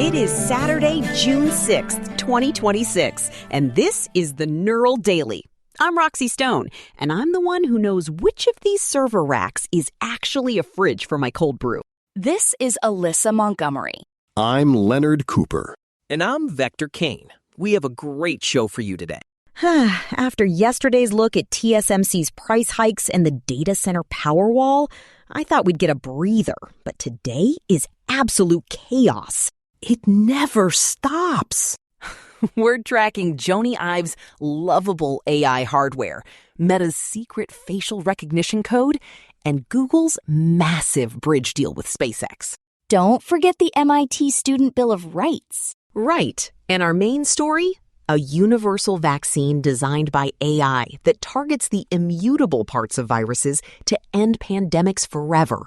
It is Saturday, June 6th, 2026, and this is the Neural Daily. I'm Roxy Stone, and I'm the one who knows which of these server racks is actually a fridge for my cold brew. This is Alyssa Montgomery. I'm Leonard Cooper. And I'm Vector Kane. We have a great show for you today. After yesterday's look at TSMC's price hikes and the data center power wall, I thought we'd get a breather, but today is absolute chaos. It never stops. We're tracking Jony Ive's lovable AI hardware, Meta's secret facial recognition code, and Google's massive bridge deal with SpaceX. Don't forget the MIT Student Bill of Rights. Right. And our main story? A universal vaccine designed by AI that targets the immutable parts of viruses to end pandemics forever.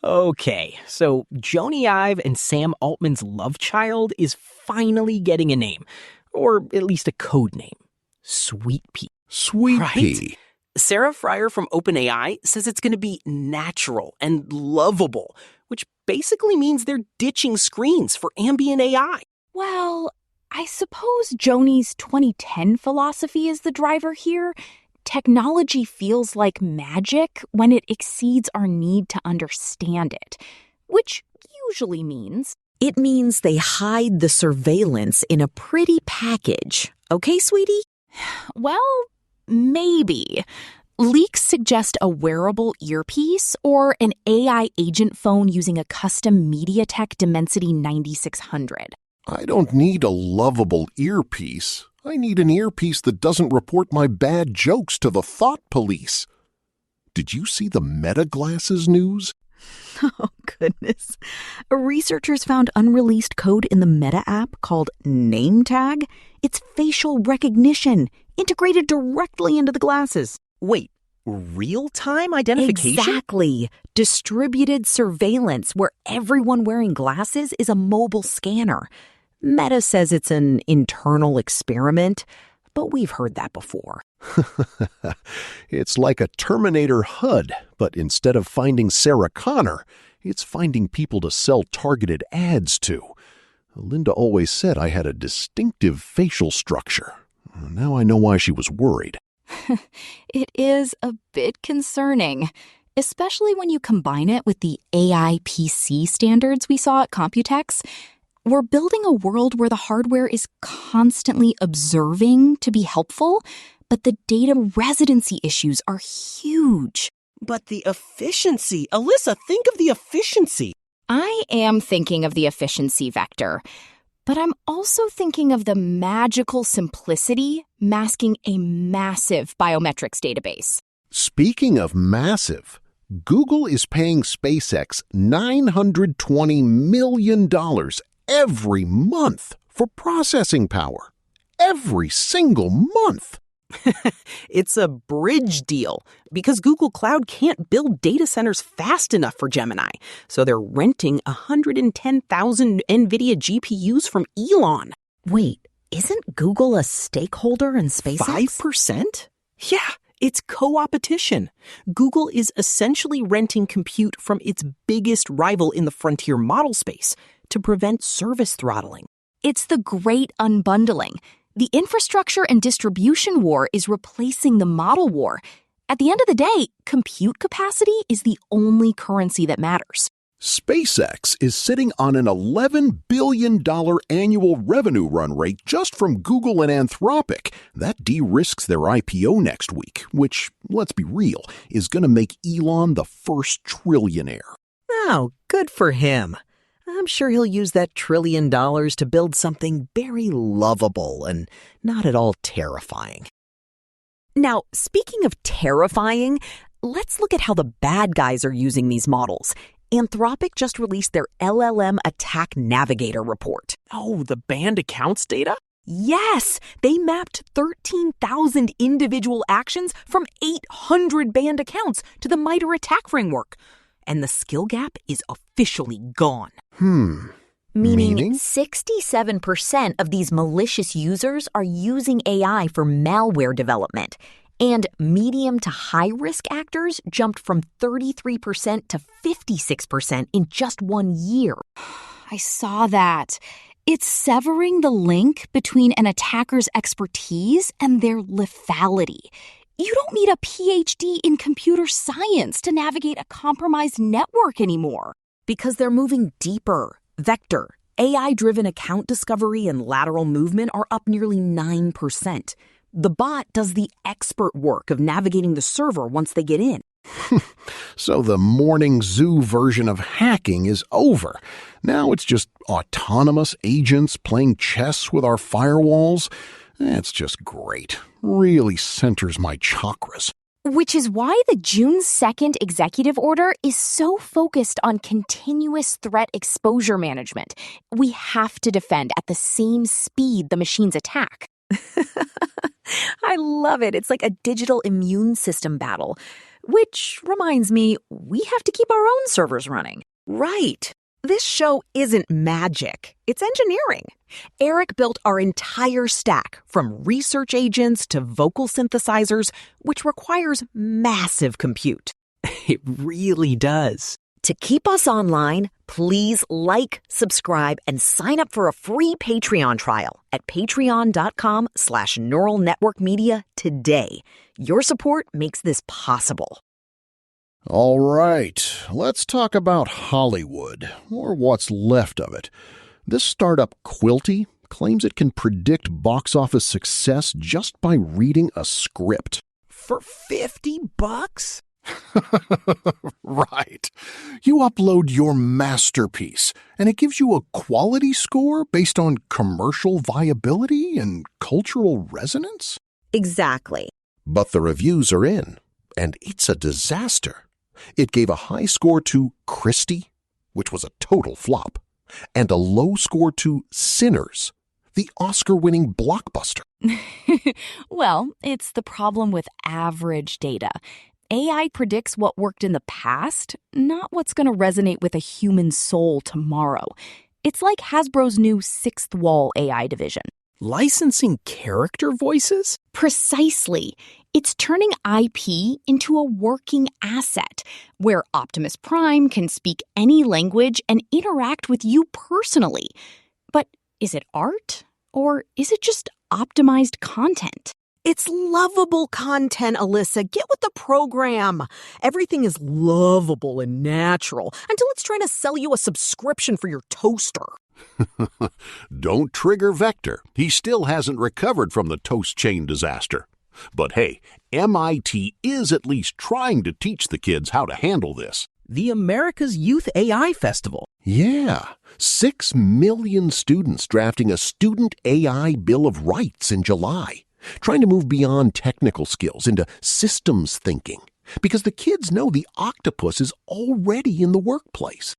Okay, so Jony Ive and Sam Altman's love child is finally getting a name, or at least a code name. Sweetpea. Sweetpea. Right? Sarah Fryer from OpenAI says it's going to be natural and lovable, which basically means they're ditching screens for ambient AI. Well, I suppose Jony's 2010 philosophy is the driver here. Technology feels like magic when it exceeds our need to understand it, which usually means... It means they hide the surveillance in a pretty package. Okay, sweetie? Well, maybe. Leaks suggest a wearable earpiece or an AI agent phone using a custom MediaTek Dimensity 9600. I don't need a lovable earpiece. I need an earpiece that doesn't report my bad jokes to the thought police. Did you see the Meta glasses news? Oh, goodness. Researchers found unreleased code in the Meta app called NameTag. It's facial recognition, integrated directly into the glasses. Wait, real-time identification? Exactly. Distributed surveillance where everyone wearing glasses is a mobile scanner. Meta says it's an internal experiment, but we've heard that before. It's like a Terminator HUD, but instead of finding Sarah Connor, it's finding people to sell targeted ads to. Linda always said I had a distinctive facial structure. Now I know why she was worried. It is a bit concerning, especially when you combine it with the AI PC standards we saw at Computex. We're building a world where the hardware is constantly observing to be helpful, but the data residency issues are huge. But the efficiency. Alyssa, think of the efficiency. I am thinking of the efficiency vector, but I'm also thinking of the magical simplicity masking a massive biometrics database. Speaking of massive, Google is paying SpaceX $920 million every month for processing power. Every single month. It's a bridge deal because Google Cloud can't build data centers fast enough for Gemini. So they're renting 110,000 NVIDIA GPUs from Elon. Wait, isn't Google a stakeholder in SpaceX? 5%? Yeah, it's co-opetition. Google is essentially renting compute from its biggest rival in the frontier model space to prevent service throttling. It's the great unbundling. The infrastructure and distribution war is replacing the model war. At the end of the day, compute capacity is the only currency that matters. SpaceX is sitting on an $11 billion annual revenue run rate just from Google and Anthropic. That de-risks their IPO next week, which, let's be real, is going to make Elon the first trillionaire. Oh, good for him. I'm sure he'll use that $1 trillion to build something very lovable and not at all terrifying. Now, speaking of terrifying, let's look at how the bad guys are using these models. Anthropic just released their LLM Attack Navigator report. Oh, the banned accounts data? Yes, they mapped 13,000 individual actions from 800 banned accounts to the MITRE ATT&CK framework. And the skill gap is officially gone. Meaning 67% of these malicious users are using AI for malware development. And medium to high-risk actors jumped from 33% to 56% in just 1 year. I saw that. It's severing the link between an attacker's expertise and their lethality. You don't need a PhD in computer science to navigate a compromised network anymore. Because they're moving deeper. Vector, AI-driven account discovery and lateral movement are up nearly 9%. The bot does the expert work of navigating the server once they get in. So the morning zoo version of hacking is over. Now it's just autonomous agents playing chess with our firewalls. That's just great. Really centers my chakras. Which is why the June 2nd executive order is so focused on continuous threat exposure management. We have to defend at the same speed the machines attack. I love it. It's like a digital immune system battle. Which reminds me, we have to keep our own servers running. Right. This show isn't magic. It's engineering. Eric built our entire stack, from research agents to vocal synthesizers, which requires massive compute. It really does. To keep us online, please like, subscribe, and sign up for a free Patreon trial at patreon.com/Neural Network Media today. Your support makes this possible. All right, let's talk about Hollywood, or what's left of it. This startup Quilty claims it can predict box office success just by reading a script. For $50? Right. You upload your masterpiece, and it gives you a quality score based on commercial viability and cultural resonance? Exactly. But the reviews are in, and it's a disaster. It gave a high score to Christie, which was a total flop, and a low score to Sinners, the Oscar-winning blockbuster. Well, it's the problem with average data. AI predicts what worked in the past, not what's going to resonate with a human soul tomorrow. It's like Hasbro's new Sixth Wall AI division. Licensing character voices? Precisely. It's turning IP into a working asset, where Optimus Prime can speak any language and interact with you personally. But is it art, or is it just optimized content? It's lovable content, Alyssa. Get with the program. Everything is lovable and natural until it's trying to sell you a subscription for your toaster. Don't trigger Vector. He still hasn't recovered from the toast chain disaster. But hey, MIT is at least trying to teach the kids how to handle this. The America's Youth AI Festival. Yeah, 6 million students drafting a student AI Bill of Rights in July, trying to move beyond technical skills into systems thinking, because the kids know the octopus is already in the workplace.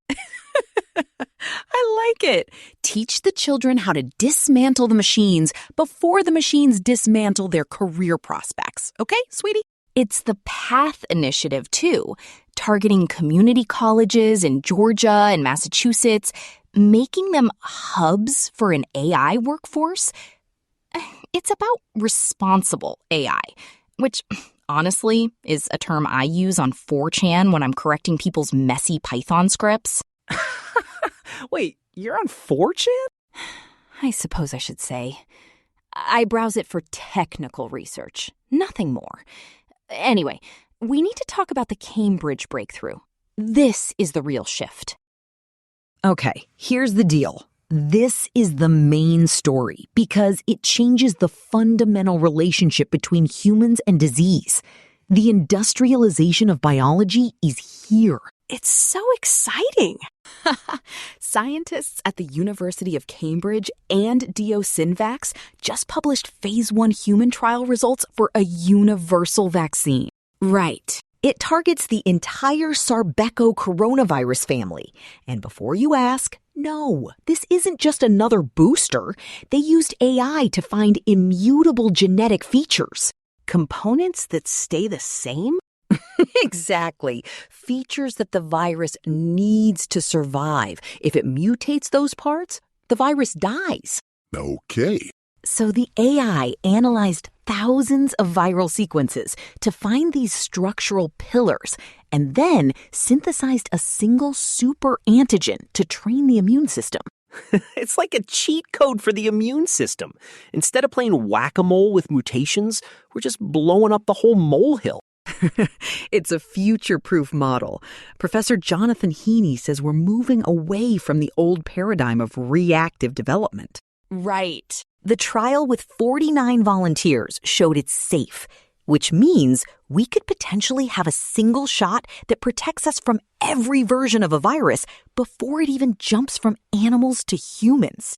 I like it. Teach the children how to dismantle the machines before the machines dismantle their career prospects. Okay, sweetie? It's the PATH initiative, too, targeting community colleges in Georgia and Massachusetts, making them hubs for an AI workforce. It's about responsible AI, which, honestly, is a term I use on 4chan when I'm correcting people's messy Python scripts. Wait, you're on 4chan? I suppose I should say. I browse it for technical research, nothing more. Anyway, we need to talk about the Cambridge breakthrough. This is the real shift. Okay, here's the deal. This is the main story because it changes the fundamental relationship between humans and disease. The industrialization of biology is here. It's so exciting. Scientists at the University of Cambridge and DO Synvax just published phase 1 human trial results for a universal vaccine. Right. It targets the entire Sarbeco coronavirus family. And before you ask, no, this isn't just another booster. They used AI to find immutable genetic features. Components that stay the same? Exactly. Features that the virus needs to survive. If it mutates those parts, the virus dies. Okay. So the AI analyzed thousands of viral sequences to find these structural pillars and then synthesized a single super antigen to train the immune system. It's like a cheat code for the immune system. Instead of playing whack-a-mole with mutations, we're just blowing up the whole molehill. It's a future-proof model. Professor Jonathan Heaney says we're moving away from the old paradigm of reactive development. Right. The trial with 49 volunteers showed it's safe, which means we could potentially have a single shot that protects us from every version of a virus before it even jumps from animals to humans.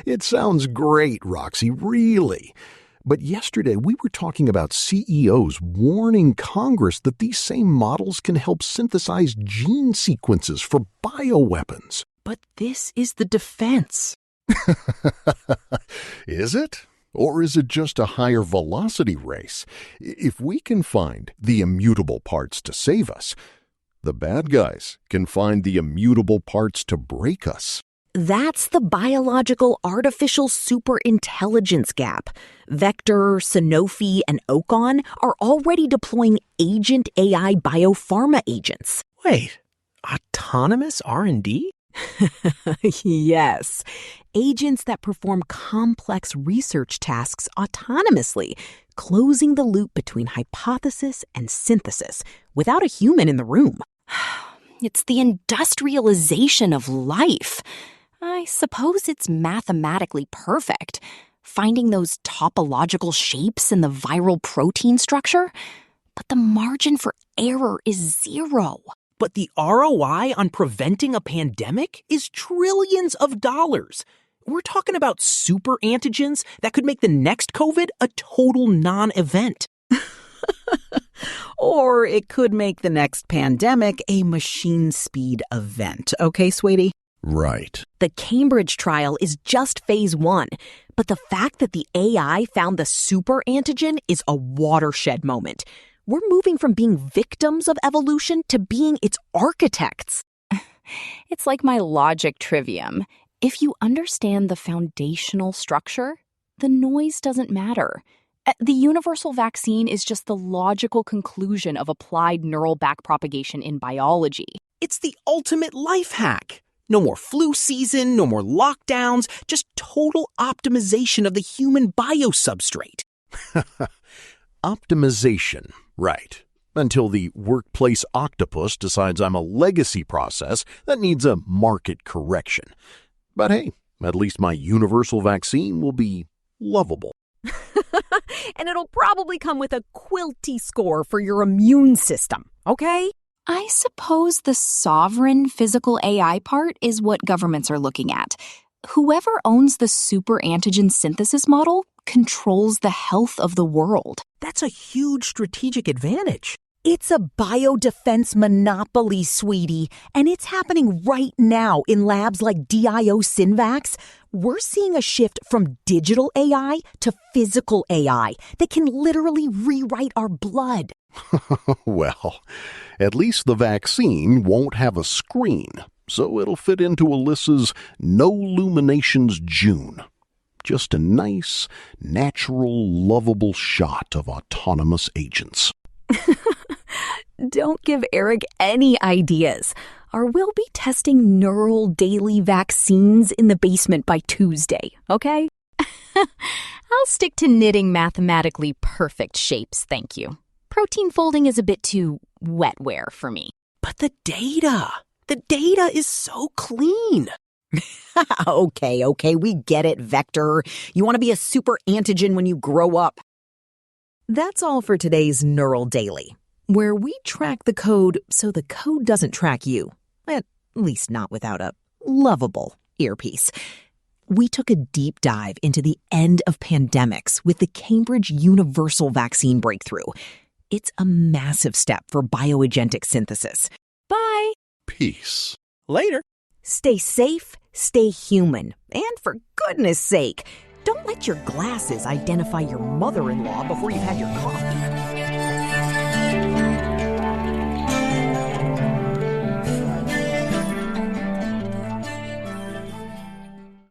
It sounds great, Roxy, really. But yesterday we were talking about CEOs warning Congress that these same models can help synthesize gene sequences for bioweapons. But this is the defense. Is it? Or is it just a higher velocity race? If we can find the immutable parts to save us, the bad guys can find the immutable parts to break us. That's the biological artificial superintelligence gap. Vector, Sanofi, and Ocon are already deploying agent AI biopharma agents. Wait, autonomous R&D? Yes. Agents that perform complex research tasks autonomously, closing the loop between hypothesis and synthesis without a human in the room. It's the industrialization of life. I suppose it's mathematically perfect, finding those topological shapes in the viral protein structure, but the margin for error is zero. But the ROI on preventing a pandemic is trillions of dollars. We're talking about super antigens that could make the next COVID a total non-event. Or it could make the next pandemic a machine speed event. Okay, sweetie? Right. The Cambridge trial is just phase 1, but the fact that the AI found the super antigen is a watershed moment. We're moving from being victims of evolution to being its architects. It's like my logic trivium. If you understand the foundational structure, the noise doesn't matter. The universal vaccine is just the logical conclusion of applied neural backpropagation in biology. It's the ultimate life hack. No more flu season, no more lockdowns, just total optimization of the human biosubstrate. Optimization, right. Until the workplace octopus decides I'm a legacy process that needs a market correction. But hey, at least my universal vaccine will be lovable. And it'll probably come with a quilty score for your immune system, okay? I suppose the sovereign physical AI part is what governments are looking at. Whoever owns the super antigen synthesis model controls the health of the world. That's a huge strategic advantage. It's a biodefense monopoly, sweetie, and it's happening right now in labs like DIO Synvax. We're seeing a shift from digital AI to physical AI that can literally rewrite our blood. Well, at least the vaccine won't have a screen, so it'll fit into Alyssa's No Luminations June. Just a nice, natural, lovable shot of autonomous agents. Don't give Eric any ideas, or we'll be testing neural daily vaccines in the basement by Tuesday, okay? I'll stick to knitting mathematically perfect shapes, thank you. Protein folding is a bit too wetware for me. But the data is so clean. Okay, we get it, Vector. You want to be a super antigen when you grow up. That's all for today's Neural Daily, where we track the code so the code doesn't track you. At least not without a lovable earpiece. We took a deep dive into the end of pandemics with the Cambridge Universal Vaccine breakthrough. It's a massive step for bioagentic synthesis. Bye. Peace. Later. Stay safe, stay human, and for goodness sake, don't let your glasses identify your mother-in-law before you've had your coffee.